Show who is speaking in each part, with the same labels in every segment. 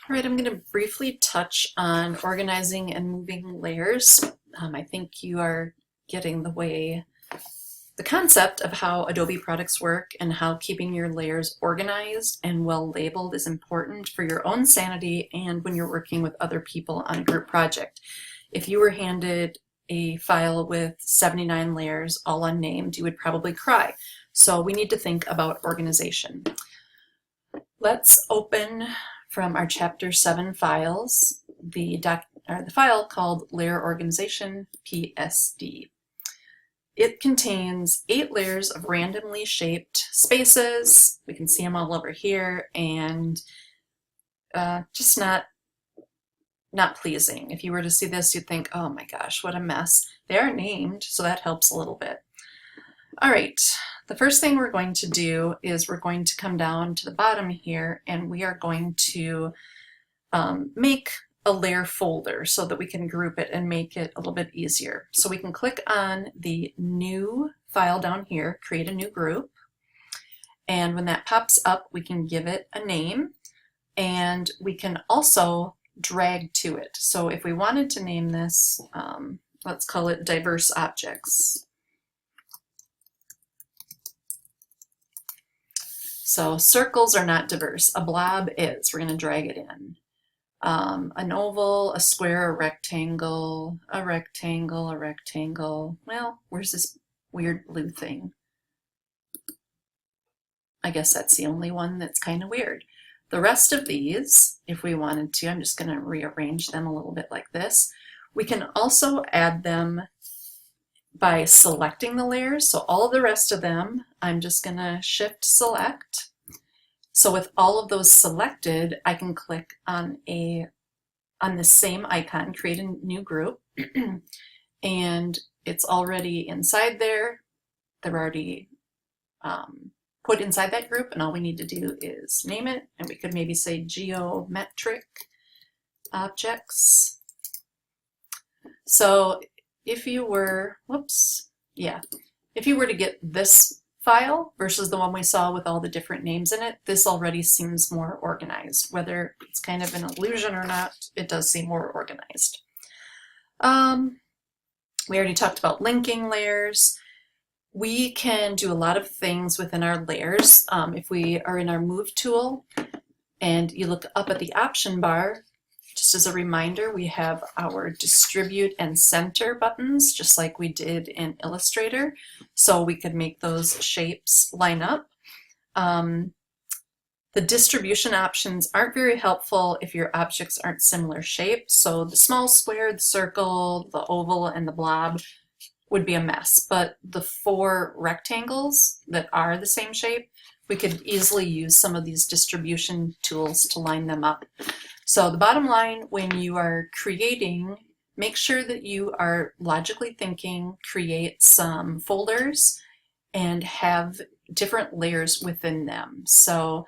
Speaker 1: All right, I'm going to briefly touch on organizing and moving layers. I think you are getting the concept of how Adobe products work and how keeping your layers organized and well labeled is important for your own sanity and when you're working with other people on a group project. If you were handed a file with 79 layers all unnamed, you would probably cry. So we need to think about organization. Let's open from our Chapter 7 files, the file called Layer Organization PSD. It contains 8 layers of randomly shaped spaces. We can see them all over here, and just not pleasing. If you were to see this, you'd think, oh my gosh, what a mess. They are named, so that helps a little bit. All right, the first thing we're going to do is we're going to come down to the bottom here and we are going to make a layer folder so that we can group it and make it a little bit easier. So we can click on the new file down here, create a new group, and when that pops up we can give it a name and we can also drag to it. So if we wanted to name this, let's call it diverse objects. So circles are not diverse. A blob is. We're going to drag it in. An oval, a square, a rectangle, a rectangle, a rectangle. Well, where's this weird blue thing? I guess that's the only one that's kind of weird. The rest of these, if we wanted to, I'm just going to rearrange them a little bit like this. We can also add them by selecting the layers. So all of the rest of them, I'm just going to shift select. So with all of those selected, I can click on the same icon, create a new group, and it's already inside there. They're already put inside that group, and all we need to do is name it, and we could maybe say geometric objects. So if you were, if you were to get this file versus the one we saw with all the different names in it, this already seems more organized. Whether it's kind of an illusion or not, it does seem more organized. We already talked about linking layers. We can do a lot of things within our layers. If we are in our Move tool and you look up at the option bar, just as a reminder, we have our distribute and center buttons, just like we did in Illustrator. So we could make those shapes line up. The distribution options aren't very helpful if your objects aren't similar shapes. So the small square, the circle, the oval, and the blob would be a mess. But the 4 rectangles that are the same shape, we could easily use some of these distribution tools to line them up. So the bottom line, when you are creating, make sure that you are logically thinking, create some folders, and have different layers within them. So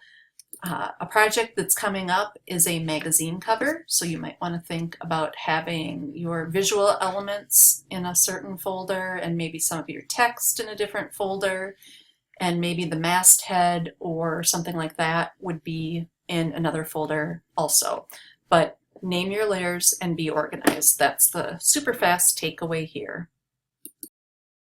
Speaker 1: a project that's coming up is a magazine cover, so you might want to think about having your visual elements in a certain folder and maybe some of your text in a different folder, and maybe the masthead or something like that would be in another folder also. But name your layers and be organized. That's the super fast takeaway here.